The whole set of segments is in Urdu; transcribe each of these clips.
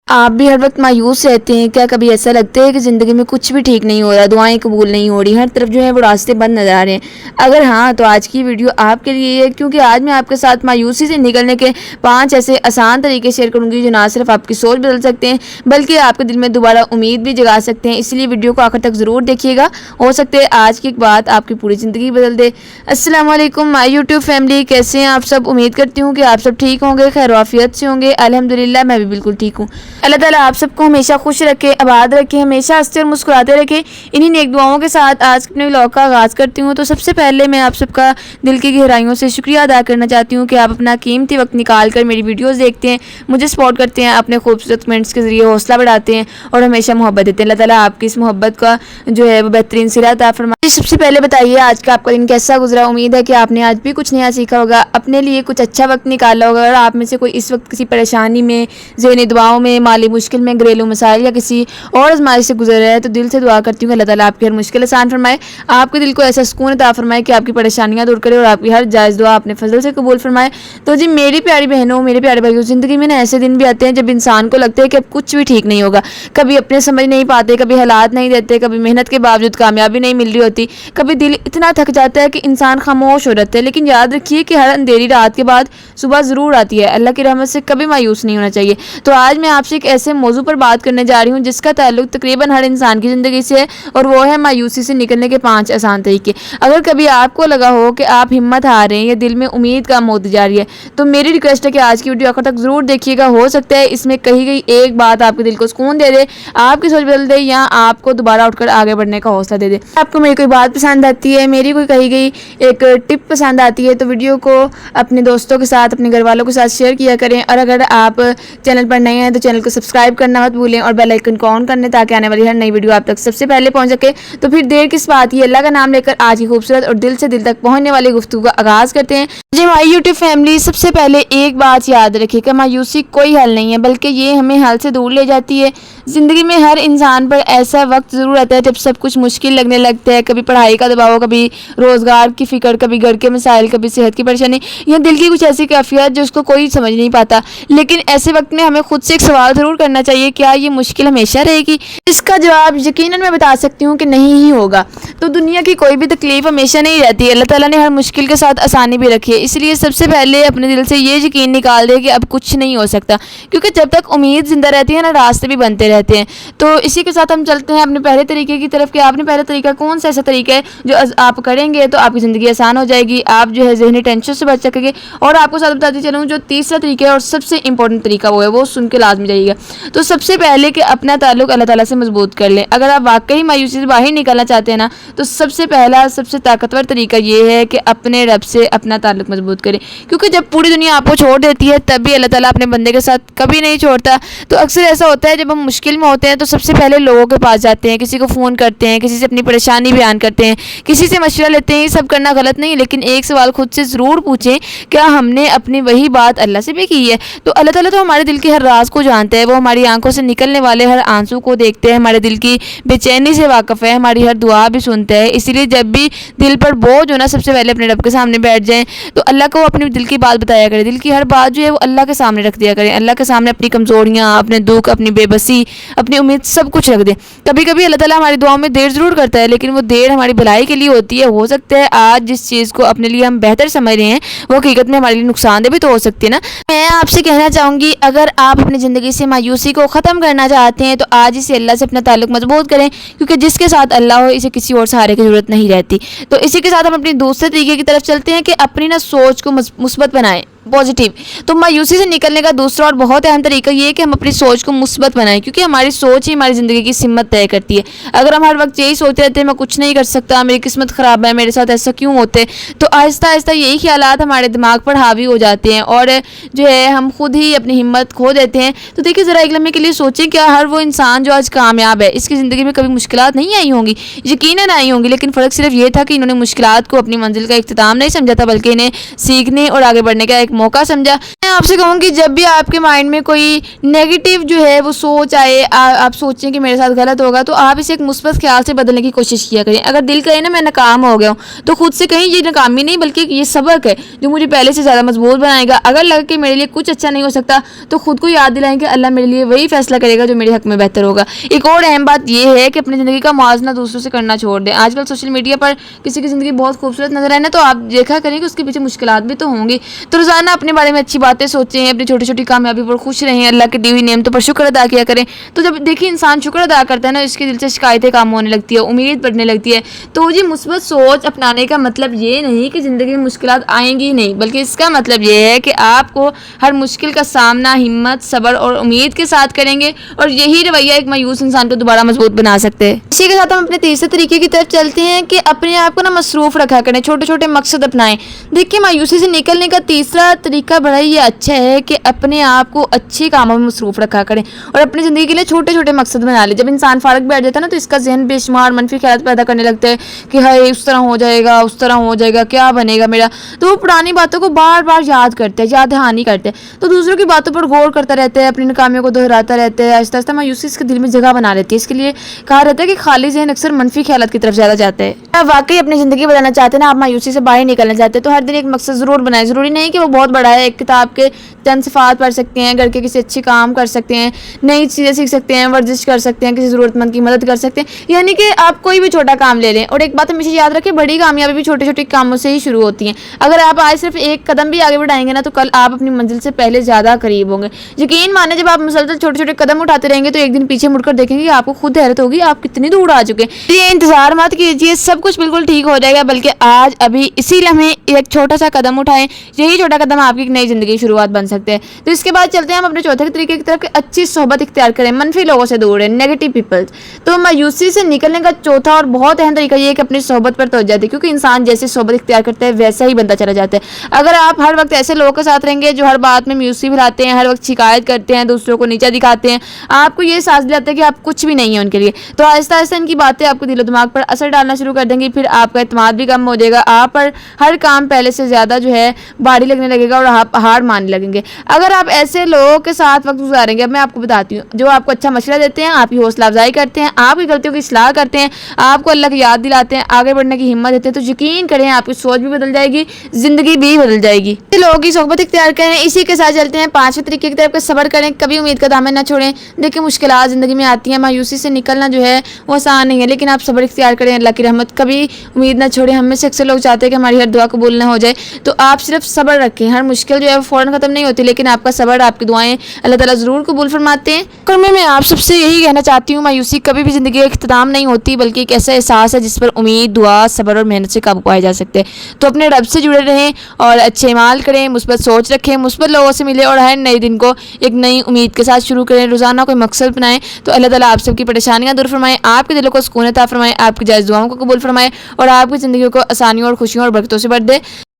آپ بھی ہر وقت مایوس رہتے ہیں کیا؟ کبھی ایسا لگتا ہے کہ زندگی میں کچھ بھی ٹھیک نہیں ہو رہا، دعائیں قبول نہیں ہو رہی، ہر طرف جو ہے وہ راستے بند نظر آ رہے ہیں؟ اگر ہاں تو آج کی ویڈیو آپ کے لیے ہے، کیونکہ آج میں آپ کے ساتھ مایوسی سے نکلنے کے 5 ایسے آسان طریقے شیئر کروں گی جو نہ صرف آپ کی سوچ بدل سکتے ہیں بلکہ آپ کے دل میں دوبارہ امید بھی جگا سکتے ہیں۔ اس لیے ویڈیو کو آخر تک ضرور دیکھیے گا، ہو سکتا ہے آج کی ایک بات آپ کی پوری زندگی بدل دے۔ السلام علیکم مائی یوٹیوب فیملی، کیسے ہیں آپ سب؟ امید کرتی ہوں کہ آپ سب ٹھیک ہوں گے، خیر و عافیت سے ہوں گے۔ الحمدللہ میں بھی بالکل ٹھیک ہوں۔ اللہ تعالیٰ آپ سب کو ہمیشہ خوش رکھے، آباد رکھے، ہمیشہ ہنستے اور مسکراتے رکھے۔ انہی نیک دعاؤں کے ساتھ آج اپنے ولاگ کا آغاز کرتی ہوں۔ تو سب سے پہلے میں آپ سب کا دل کی گہرائیوں سے شکریہ ادا کرنا چاہتی ہوں کہ آپ اپنا قیمتی وقت نکال کر میری ویڈیوز دیکھتے ہیں، مجھے سپورٹ کرتے ہیں، اپنے خوبصورت کمنٹس کے ذریعے حوصلہ بڑھاتے ہیں اور ہمیشہ محبت دیتے ہیں۔ اللہ تعالیٰ آپ کی اس محبت کا جو ہے وہ بہترین صلہ عطا فرمائے۔ سب سے پہلے بتائیے آج کا آپ کا دن کیسا گزرا؟ امید ہے کہ آپ نے آج بھی کچھ نیا سیکھا ہوگا، اپنے لیے کچھ اچھا وقت نکالا ہوگا۔ اور آپ میں سے کوئی اس وقت کسی پریشانی میں، ذہنی دباؤ میں، مالی مشکل میں، گھریلو مسائل یا کسی اور آزمائش سے گزر رہا ہے تو دل سے دعا کرتی ہوں کہ اللہ تعالیٰ آپ کی ہر مشکل آسان فرمائے، آپ کے دل کو ایسا سکون عطا فرمائے کہ آپ کی پریشانیاں دور کرے اور آپ کی ہر جائز دعا اپنے فضل سے قبول فرمائے۔ تو جی میری پیاری بہنوں، میرے پیارے بھائیوں، زندگی میں نا ایسے دن بھی آتے ہیں جب انسان کو لگتا ہے کہ اب کچھ بھی ٹھیک نہیں ہوگا، کبھی اپنے سمجھ نہیں پاتے، کبھی حالات نہیں دیتے، کبھی محنت کے باوجود کامیابی نہیں مل رہی ہوتی، کبھی دل اتنا تھک جاتا ہے کہ انسان خاموش ہو جاتا ہے۔ لیکن یاد رکھیے کہ ہر اندھیری رات کے بعد صبح ضرور آتی ہے، اللہ کی رحمت سے کبھی مایوس نہیں ہونا چاہیے۔ تو آج میں آپ سے ایک ایسے موضوع پر بات کرنے جا رہی ہوں جس کا تعلق تقریباً ہر انسان کی زندگی سے ہے، اور وہ ہے مایوسی سے نکلنے کے 5 آسان طریقے۔ اگر کبھی آپ کو لگا ہو کہ آپ ہمت ہار رہے ہیں یا دل میں امید کم ہوتی جا رہی ہے تو میری ریکویسٹ ہے کہ آج کی ویڈیو آخر تک ضرور دیکھیے گا، ہو سکتا ہے اس میں کہی گئی ایک بات آپ کے دل کو سکون دے دے، آپ کی سوچ بدل دے یا آپ کو دوبارہ اٹھ کر آگے بڑھنے کا حوصلہ دے دے۔ آپ کو میری کوئی بات پسند آتی ہے، میری کوئی کہی گئی ایک ٹپ پسند آتی ہے تو ویڈیو کو اپنے دوستوں کے ساتھ، اپنے گھر والوں کے ساتھ شیئر کیا کریں، اور اگر آپ چینل پر نئے ہیں تو چینل کو سبسکرائب کرنا مت بھولیں اور بیل آئیکن کو آن کرنے تاکہ آنے والی ہر نئی ویڈیو آپ تک سب سے پہلے پہنچ سکے۔ تو پھر دیر کس بات کی، اللہ کا نام لے کر آج کی خوبصورت اور دل سے دل تک پہنچنے والی گفتگو کا آغاز کرتے ہیں۔ جی ہماری یوٹیوب فیملی، سب سے پہلے ایک بات یاد رکھے کہ مایوسی کوئی حل نہیں ہے بلکہ یہ ہمیں حل سے دور لے جاتی ہے۔ زندگی میں ہر انسان پر ایسا وقت ضرور آتا ہے جب سب کچھ مشکل لگنے لگتا ہے، کبھی پڑھائی کا دباؤ، کبھی روزگار کی فکر، کبھی گھر کے مسائل، کبھی صحت کی پریشانی یا دل کی کچھ ایسی کیفیت جو اس کو کوئی سمجھ نہیں پاتا۔ لیکن ایسے وقت میں ہمیں خود سے ایک سوال ضرور کرنا چاہیے، کیا یہ مشکل ہمیشہ رہے گی؟ اس کا جواب یقیناً میں بتا سکتی ہوں کہ نہیں ہی ہوگا۔ تو دنیا کی کوئی بھی تکلیف ہمیشہ نہیں رہتی، اللہ تعالیٰ نے ہر مشکل کے ساتھ آسانی بھی رکھی ہے۔ اس لیے سب سے پہلے اپنے دل سے یہ یقین نکال دے کہ اب کچھ نہیں ہو سکتا، کیونکہ جب تک امید زندہ رہتی ہے نا، راستے بھی بنتے رہتے ہیں۔ تو اسی کے ساتھ ہم چلتے ہیں اپنے پہلے طریقے کی طرف کہ آپ نے پہلا طریقہ کون سا ایسا طریقہ ہے جو آپ کریں گے تو آپ کی زندگی آسان ہو جائے گی، آپ جو ہے ذہنی ٹینشن سے بچ سکیں گے۔ اور آپ کو ساتھ بتاتی چلوں جو تیسرا طریقہ ہے اور سب سے امپورٹنٹ طریقہ وہ ہے، وہ سن کے لازمی جائیے گا۔ تو سب سے پہلے کہ اپنا تعلق اللہ تعالیٰ سے مضبوط کر لیں۔ اگر آپ واقعی مایوسی سے باہر نکلنا چاہتے ہیں نا تو سب سے پہلا، سب سے طاقتور طریقہ یہ ہے کہ اپنے رب سے اپنا تعلق مضبوط کریں، کیونکہ جب پوری دنیا آپ کو چھوڑ دیتی ہے تب بھی اللہ تعالیٰ اپنے بندے کے ساتھ کبھی نہیں چھوڑتا۔ تو اکثر ایسا ہوتا ہے جب ہم مشکل میں ہوتے ہیں تو سب سے پہلے لوگوں کے پاس جاتے ہیں، کسی کو فون کرتے ہیں، کسی سے اپنی پریشانی بیان کرتے ہیں، کسی سے مشورہ لیتے ہیں۔ یہ سب کرنا غلط نہیں، لیکن ایک سوال خود سے ضرور پوچھیں، کیا ہم نے اپنی وہی بات اللہ سے بھی کی ہے؟ تو اللہ تعالیٰ تو ہمارے دل کے ہر راز کو جانتا ہے، وہ ہماری آنکھوں سے نکلنے والے ہر آنسو کو دیکھتے ہیں، ہمارے دل کی بے چینی سے واقف ہے، ہماری ہر دعا بھی سنتا ہے۔ اسی لیے جب بھی دل پر بوجھ ہونا، سب سے پہلے اپنے رب کے سامنے بیٹھ جائیں تو اللہ کو اپنی دل کی بات بتایا کریں، دل کی ہر بات جو ہے وہ اللہ کے سامنے رکھ دیا کریں، اللہ کے سامنے اپنی کمزوریاں، اپنے دکھ، اپنی بے بسی، اپنی امید سب کچھ رکھ دیں۔ کبھی کبھی اللہ تعالیٰ ہماری دعاؤں میں دیر ضرور کرتا ہے لیکن وہ دیر ہماری بھلائی کے لیے ہوتی ہے۔ ہو سکتا ہے آج جس چیز کو اپنے لیے ہم بہتر سمجھ رہے ہیں وہ حقیقت میں ہمارے لیے نقصان دہ بھی تو ہو سکتی ہے نا۔ میں آپ سے کہنا چاہوں گی، اگر آپ اپنی زندگی سے مایوسی کو ختم کرنا چاہتے ہیں تو آج اسے اللہ سے اپنا تعلق مضبوط کریں، کیونکہ جس کے ساتھ اللہ ہو اسے کسی اور سہارے کی ضرورت نہیں رہتی۔ تو اسی کے ساتھ ہم اپنی دوسرے طریقے کی طرف چلتے ہیں کہ اپنی نا سوچ کو مثبت بنائیں، پازیٹیو۔ تو مایوسی سے نکلنے کا دوسرا اور بہت اہم طریقہ یہ ہے کہ ہم اپنی سوچ کو مثبت بنائیں، کیونکہ ہماری سوچ ہی ہماری زندگی کی سمت طے کرتی ہے۔ اگر ہم ہر وقت یہی سوچتے رہتے ہیں میں کچھ نہیں کر سکتا، میری قسمت خراب ہے، میرے ساتھ ایسا کیوں ہوتے، تو آہستہ آہستہ یہی خیالات ہمارے دماغ پر حاوی ہو جاتے ہیں اور جو ہے ہم خود ہی اپنی ہمت کھو دیتے ہیں۔ تو دیکھیے ذرا ایک لمحے کے لیے سوچیں، کیا ہر وہ انسان جو آج کامیاب ہے اس کی زندگی میں کبھی مشکلات نہیں آئی ہوں گی؟ یقیناً آئی ہوں گی، لیکن فرق صرف یہ تھا کہ انہوں نے مشکلات کو اپنی منزل کا اختتام نہیں سمجھا تھا بلکہ انہیں سیکھنے اور آگے بڑھنے کا ایک موقع سمجھا۔ میں آپ سے کہوں کہ جب بھی آپ کے مائنڈ میں کوئی نیگیٹو جو ہے وہ سوچ آئے، آپ سوچیں کہ میرے ساتھ غلط ہوگا، تو آپ اسے ایک مثبت خیال سے بدلنے کی کوشش کیا کریں۔ اگر دل کہے نا میں ناکام ہو گیا ہوں، تو خود سے کہیں یہ ناکامی نہیں بلکہ یہ سبق ہے جو مجھے پہلے سے زیادہ مضبوط بنائے گا۔ اگر لگے کہ میرے لیے کچھ اچھا نہیں ہو سکتا تو خود کو یاد دلائیں کہ اللہ میرے لیے وہی فیصلہ کرے گا جو میرے حق میں بہتر ہوگا۔ ایک اور اہم بات یہ ہے کہ اپنی زندگی کا موازنہ دوسروں سے کرنا چھوڑ دیں۔ آج کل سوشل میڈیا پر کسی کی زندگی بہت خوبصورت نظر آئے نا، تو آپ دیکھا کریں کہ اس کے پیچھے مشکلات بھی تو ہوں گی۔ تو روزانہ اپنے بارے میں اچھی باتیں سوچیں، اپنی چھوٹی چھوٹی کامیابی پر خوش رہیں، اللہ کی دی ہوئی نعمتوں پر شکر ادا کیا کریں۔ تو جب دیکھیں انسان شکر ادا کرتا ہے نا، اس کے دل سے شکایتیں کام ہونے لگتی ہے، امید بڑھنے لگتی ہے۔ تو یہ مثبت سوچ اپنانے کا مطلب یہ نہیں کہ زندگی میں مشکلات آئیں گی نہیں، بلکہ اس کا مطلب یہ ہے کہ آپ کو ہر مشکل کا سامنا ہمت، صبر اور امید کے ساتھ کریں گے، اور یہی رویہ ایک مایوس انسان کو دوبارہ مضبوط بنا سکتے ہیں۔ اسی کے ساتھ ہم اپنے تیسرے طریقے کی طرف چلتے ہیں کہ اپنے آپ کو نا مصروف رکھا کریں، چھوٹے چھوٹے مقصد اپنائیں۔ دیکھیں مایوسی سے نکلنے کا تیسرا طریقہ بڑا ہی اچھا ہے کہ اپنے آپ کو اچھے کاموں میں مصروف رکھا کریں اور اپنی زندگی کے لیے چھوٹے چھوٹے مقصد بنا لیں۔ جب انسان فارغ بیٹھ جاتا ہے نا، تو اس کا ذہن بے شمار منفی خیالات پیدا کرنے لگتا ہے کہ ہائے اس طرح ہو جائے گا، اس طرح ہو جائے گا، کیا بنے گا میرا۔ تو وہ پرانی باتوں کو بار بار یاد کرتے ہیں، یاد دہانی کرتے ہیں، تو دوسروں کی باتوں پر غور کرتا رہتا ہے، اپنی ناکامیوں کو دہراتا رہتا ہے۔ آہستہ آہستہ مایوسی اس کے دل میں جگہ بنا لیتی ہے۔ اس کے لیے کہا رہتا ہے کہ خالی ذہن اکثر منفی خیالات کی طرف زیادہ جاتا ہے۔ آپ واقعی اپنی زندگی بدلنا چاہتے ہیں نا، آپ مایوسی سے باہر نکلنا چاہتے ہیں، تو ہر دن ایک مقصد ضرور بنائیں۔ ضروری نہیں کہ وہ بہت بڑا ہے، ایک کتاب کے چند صفحات پڑھ سکتے ہیں، گھر کے کسی اچھے کام کر سکتے ہیں، نئی چیزیں سیکھ سکتے ہیں، ورزش کر سکتے ہیں، کسی ضرورت مند کی مدد کر سکتے ہیں، یعنی کہ آپ کوئی بھی چھوٹا کام لے لیں۔ اور ایک بات ہمیشہ یاد رکھیں، بڑی کامیابی بھی چھوٹے چھوٹے کاموں سے ہی شروع ہوتی ہیں۔ اگر آپ آج صرف ایک قدم بھی آگے بڑھائیں گے نا، تو کل آپ اپنی منزل سے پہلے زیادہ قریب ہوں گے۔ یقین مانیں جب آپ مسلسل چھوٹے چھوٹے قدم اٹھاتے رہیں گے تو ایک دن پیچھے مڑ کر دیکھیں گے کہ آپ کو خود حیرت ہوگی آپ کتنی دور آ چکے ہیں۔ یہ انتظار مت کیجیے، سب کچھ بالکل ٹھیک ہو جائے گا، بلکہ آج ابھی اسی لمحے ایک چھوٹا سا قدم اٹھائیں، یہی چھوٹا قدم آپ کی ایک نئی زندگی کی شروعات بن سکتے ہیں۔ تو اس کے بعد چلتے ہیں ہم اپنے چوتھے طریقے کی طرف کہ اچھی صحبت اختیار کریں، منفی لوگوں سے دور رہیں، نیگیٹو پیپلز۔ تو مایوسی سے نکلنے کا چوتھا اور بہت اہم طریقہ یہ ہے کہ اپنی صحبت پر توجہ دیں، کیونکہ انسان جیسے صحبت اختیار کرتا ہے ویسا ہی بنتا چلا جاتا ہے۔ اگر آپ ہر وقت ایسے لوگوں کے ساتھ رہیں گے جو ہر بات میں مایوسی پھیلاتے ہیں، ہر وقت شکایت کرتے ہیں، دوسروں کو نیچا دکھاتے ہیں، آپ کو یہ احساس دلاتے ہیں کہ آپ کچھ بھی نہیں ہیں ان کے لیے، تو آہستہ آہستہ ان کی باتیں آپ کے دل و دماغ پر اثر ڈالنا شروع کر دیں گی۔ پھر آپ کا اعتماد بھی کم ہو جائے گا، آپ پر ہر کام پہلے سے زیادہ جو ہے بھاری لگنے لگے گا اور آپ ہار ماننے لگیں گے۔ اگر آپ ایسے لوگوں کے ساتھ وقت گزاریں گے، اب میں آپ کو بتاتی ہوں، جو آپ کو اچھا مشورہ دیتے ہیں، آپ کی حوصلہ افزائی کرتے ہیں، آپ کی غلطیوں کی اصلاح کرتے ہیں، آپ کو اللہ کی یاد دلاتے ہیں، آگے بڑھنے کی ہمت دیتے ہیں، تو یقین کریں آپ کی سوچ بھی بدل جائے گی، زندگی بھی بدل جائے گی۔ لوگوں کی صحبت اختیار کریں۔ اسی کے ساتھ چلتے ہیں پانچویں طریقے کی طرف کہ صبر کریں، کبھی امید کا دامن نہ چھوڑیں۔ دیکھیں مشکلات زندگی میں آتی ہیں، مایوسی سے نکلنا جو ہے وہ آسان نہیں ہے، لیکن آپ صبر اختیار کریں، اللہ کی رحمت، کبھی امید نہ چھوڑیں۔ ہم میں سے اکثر لوگ چاہتے ہیں کہ ہماری ہر دعا قبول نہ ہو جائے، تو آپ صرف صبر رکھیں۔ ہر مشکل جو ہے وہ فوراً ختم نہیں ہوتی، لیکن آپ کا صبر، آپ کی دعائیں اللہ تعالیٰ ضرور قبول فرماتے ہیں۔ اور میں آپ سب سے یہی کہنا چاہتی ہوں، مایوسی کبھی بھی زندگی کا اختتام نہیں ہوتی، بلکہ ایک ایسا احساس ہے جس پر امید، دعا، صبر اور محنت سے قابو پائے جا سکتے ہیں۔ تو اپنے رب سے جڑے رہیں اور اچھے اعمال کریں، مثبت سوچ رکھیں، مثبت لوگوں سے ملیں اور ہر نئے دن کو ایک نئی امید کے ساتھ شروع کریں۔ روزانہ کوئی مقصد بنائیں، تو اللہ تعالیٰ آپ سب کی پریشانیاں دور فرمائیں، آپ کے دلوں کو سکون عطا فرمائیں، آپ کی جائز دعاؤں کو قبول فرمائیں اور آپ کی زندگی کو آسانیوں اور خوشیوں اور برکتوں سے بھر دے۔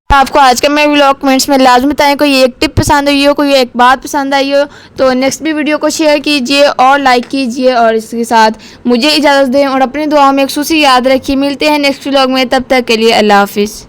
آپ کو آج کا میں ولاگ کمنٹس میں لازم بتائیں، کوئی ایک ٹپ پسند ہوئی ہو، کوئی ایک بات پسند آئی ہو، تو نیکسٹ بھی ویڈیو کو شیئر کیجئے اور لائک کیجئے، اور اس کے ساتھ مجھے اجازت دیں اور اپنی دعاؤں میں خصوصی یاد رکھیے۔ ملتے ہیں نیکسٹ ولاگ میں، تب تک کے لیے اللہ حافظ۔